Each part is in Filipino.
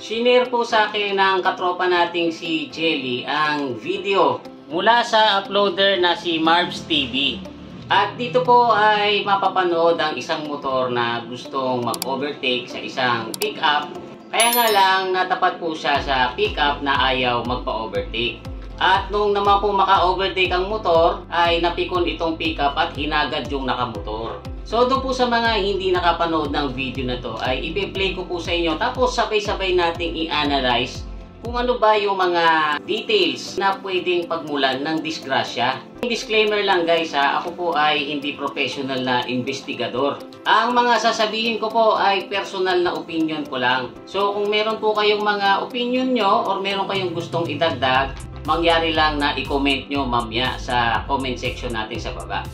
Shinare po sa akin ng katropa nating si Jelly ang video mula sa uploader na si Marbs TV. At dito po ay mapapanood ang isang motor na gustong mag-overtake sa isang pickup. Kaya nga lang natapat po siya sa pickup na ayaw magpa-overtake. At nung naman po maka-overtake ang motor ay napikon itong pickup at hinagad yung nakamotor. So doon po sa mga hindi nakapanood ng video na to ay i-play ko po sa inyo, tapos sabay-sabay nating i-analyze kung ano ba yung mga details na pwedeng pagmulan ng disgrasya. Disclaimer lang guys ha, ako po ay hindi professional na investigador. Ang mga sasabihin ko po ay personal na opinion ko lang. So kung meron po kayong mga opinion nyo or meron kayong gustong idagdag, mangyari lang na i-comment nyo mamaya sa comment section natin sa baba.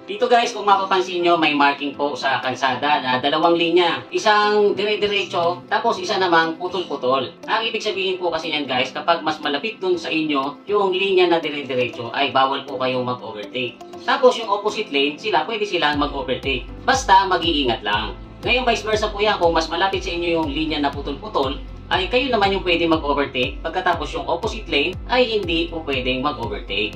Dito guys, kung mapapansin nyo, may marking po sa kalsada na dalawang linya. Isang dire-diretso, tapos isa namang putol-putol. Ang ibig sabihin po kasi yan guys, kapag mas malapit dun sa inyo, yung linya na dire-diretso ay bawal po kayong mag-overtake. Tapos yung opposite lane, pwede silang mag-overtake. Basta mag-iingat lang. Ngayon vice versa po yan, kung mas malapit sa inyo yung linya na putol-putol, ay kayo naman yung pwede mag-overtake. Pagkatapos yung opposite lane ay hindi po pwedeng mag-overtake.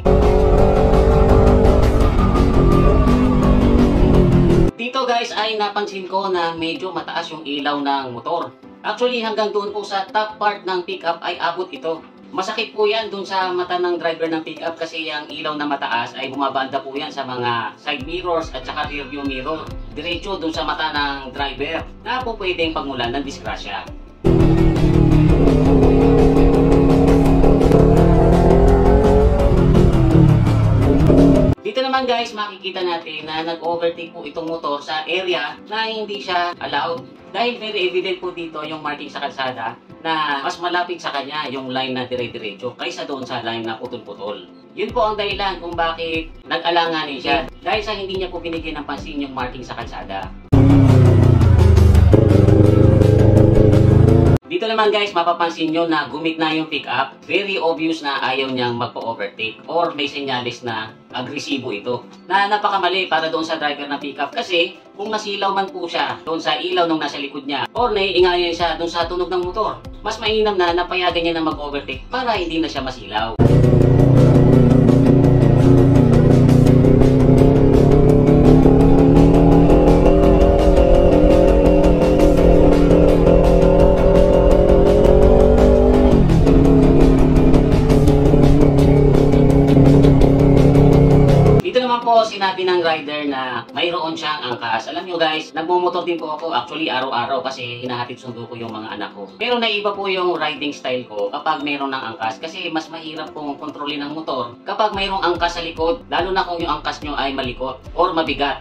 Dito guys ay napansin ko na medyo mataas yung ilaw ng motor. Actually hanggang doon po sa top part ng pickup ay abot ito. Masakit po yan doon sa mata ng driver ng pickup kasi yung ilaw na mataas ay bumabanda po yan sa mga side mirrors at saka rear view mirror. Diretso doon sa mata ng driver na po pwedeng pagmulan ng disgrasya. Dito naman guys, makikita natin na nag-overtake po itong motor sa area na hindi siya allowed. Dahil very evident po dito yung marking sa kalsada na mas malapit sa kanya yung line na dire-diretso kaysa doon sa line na putol-putol. Yun po ang dahilan kung bakit nag-alanganin siya dahil sa hindi niya po binigyan ng pansin yung marking sa kalsada. Dito naman guys, mapapansin nyo na gumigna yung pickup. Very obvious na ayaw niyang magpa-overtake or may senyalis na agresibo ito. Na napakamali para doon sa driver ng pickup kasi kung nasilaw man po siya doon sa ilaw nung nasa likod niya or naiingayan siya doon sa tunog ng motor, mas mainam na napayagan niya na mag-overtake para hindi na siya masilaw. Sinabi ng rider na mayroon siyang angkas. Alam nyo guys, nagmumotor din po ako actually araw-araw kasi hinahatid sundo ko yung mga anak ko. Pero naiba po yung riding style ko kapag mayroon ng angkas kasi mas mahirap pong kontrolin ng motor kapag mayroong angkas sa likod, lalo na kung yung angkas nyo ay malikot or mabigat.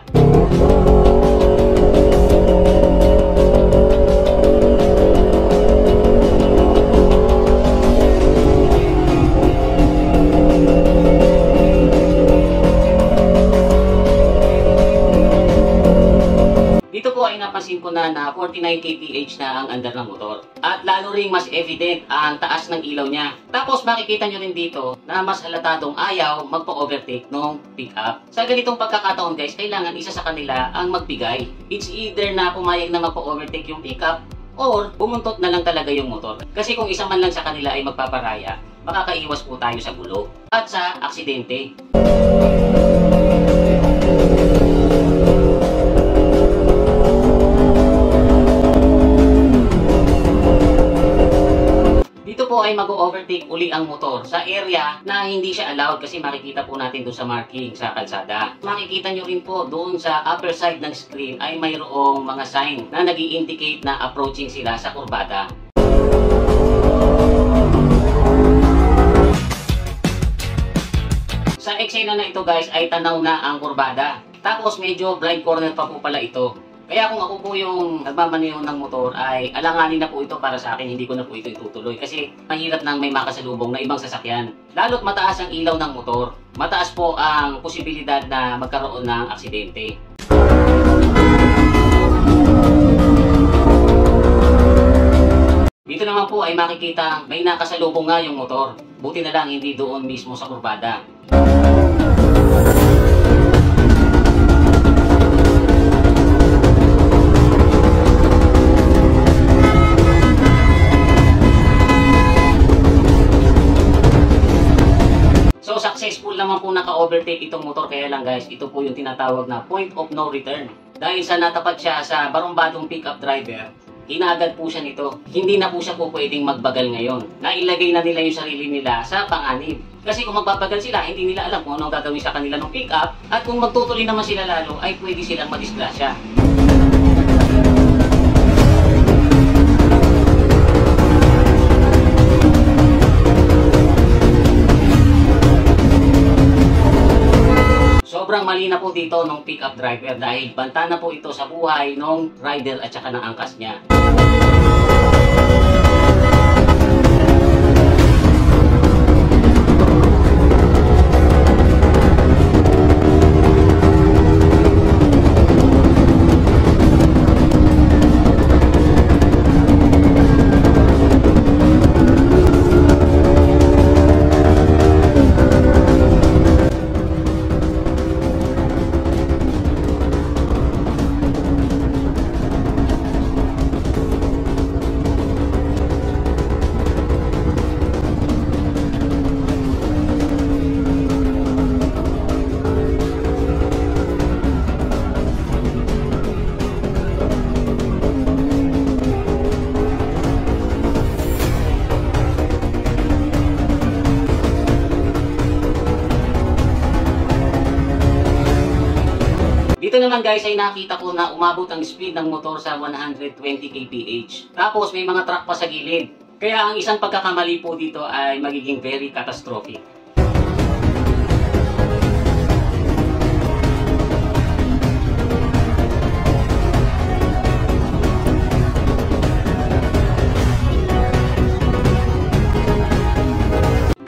Napansin ko na 49 kph na ang andar ng motor. At lalo ring mas evident ang taas ng ilaw niya. Tapos makikita nyo rin dito na mas halatadong ayaw magpa-overtake ng pickup. Sa ganitong pagkakataon guys, kailangan isa sa kanila ang magbigay. It's either na pumayag na magpa-overtake yung pickup or bumuntot na lang talaga yung motor. Kasi kung isa man lang sa kanila ay magpaparaya, makakaiwas po tayo sa gulo at sa aksidente. Ay mag-overtake uli ang motor sa area na hindi siya allowed kasi makikita po natin doon sa marking sa kalsada. Makikita nyo rin po doon sa upper side ng screen ay mayroong mga sign na nag-i-indicate na approaching sila sa kurbada. Sa eksena na ito guys ay tanaw na ang kurbada. Tapos medyo blind corner pa po pala ito. Kaya kung ako po yung nagmamaneho ng motor ay alanganin na po ito para sa akin, hindi ko na po ito itutuloy kasi mahirap nang may makasalubong na ibang sasakyan. Lalo't mataas ang ilaw ng motor, mataas po ang posibilidad na magkaroon ng aksidente. Dito naman po ay makikita may nakasalubong nga yung motor. Buti na lang hindi doon mismo sa kurbada. naman po naka-overtake itong motor, kaya lang guys, ito po yung tinatawag na point of no return. Dahil sa natapat siya sa barumbadong pickup driver, hinagad po siya nito. Hindi na po siya po pwedeng magbagal ngayon. Nailagay na nila yung sarili nila sa panganib. Kasi kung magbabagal sila, hindi nila alam kung anong gagawin sa kanila ng pickup. At kung magtutuloy naman sila lalo, ay pwede silang madisgrasya. Sobrang mali na po dito ng pickup driver dahil banta na po ito sa buhay ng rider at saka ng angkas niya. Dito naman guys ay nakita ko na umabot ang speed ng motor sa 120 kph. Tapos may mga truck pa sa gilid. Kaya ang isang pagkakamali po dito ay magiging very catastrophic.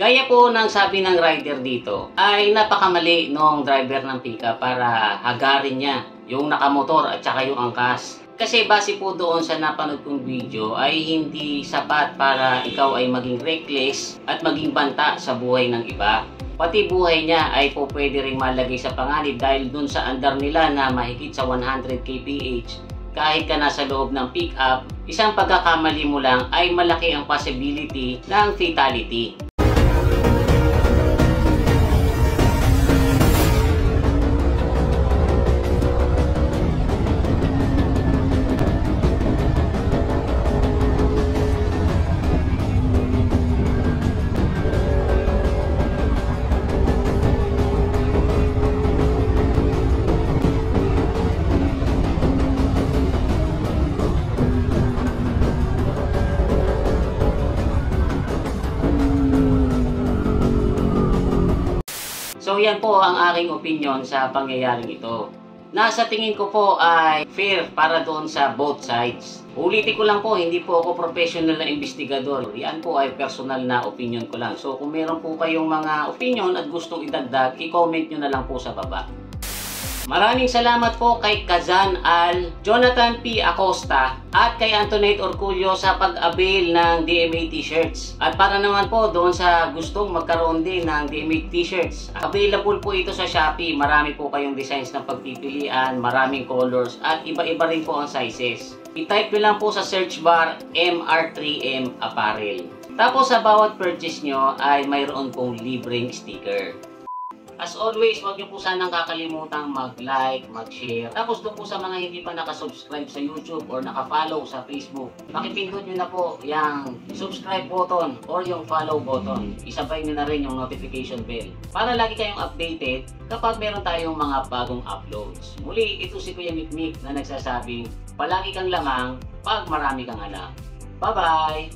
Gaya po ng sabi ng rider dito, ay napakamali nung driver ng pickup para hagarin niya yung nakamotor at saka yung angkas. Kasi base po doon sa napanood kong video ay hindi sapat para ikaw ay maging reckless at maging banta sa buhay ng iba. Pati buhay niya ay po pwede ring malagay sa panganib dahil dun sa andar nila na mahigit sa 100 kph. Kahit ka nasa loob ng pickup, isang pagkakamali mo lang ay malaki ang possibility ng fatality. So yan po ang aking opinion sa pangyayaring ito. Nasa tingin ko po ay fair para doon sa both sides. Ulitin ko lang po, hindi po ako professional na investigador. Yan po ay personal na opinion ko lang. So kung meron po kayong mga opinion at gustong idagdag, i-comment nyo na lang po sa baba. Maraming salamat po kay Kazan Al, Jonathan P. Acosta at kay Antoinette Orculio sa pag-avail ng DMA t-shirts. At para naman po doon sa gustong magkaroon din ng DMA t-shirts, available po ito sa Shopee. Marami po kayong designs na pagpipilian, maraming colors at iba-iba rin po ang sizes. I-type nyo lang po sa search bar MR3M Apparel. Tapos sa bawat purchase nyo ay mayroon pong libreng sticker. As always, huwag niyo po sanang kakalimutang mag-like, mag-share. Tapos doon po sa mga hindi pa nakasubscribe sa YouTube or nakafollow sa Facebook, pakipindot nyo na po yung subscribe button or yung follow button. Isabay nyo na rin yung notification bell para lagi kayong updated kapag meron tayong mga bagong uploads. Muli, ito si Kuya Mikmik na nagsasabing, palagi kang lamang pag marami kang alam. Bye-bye!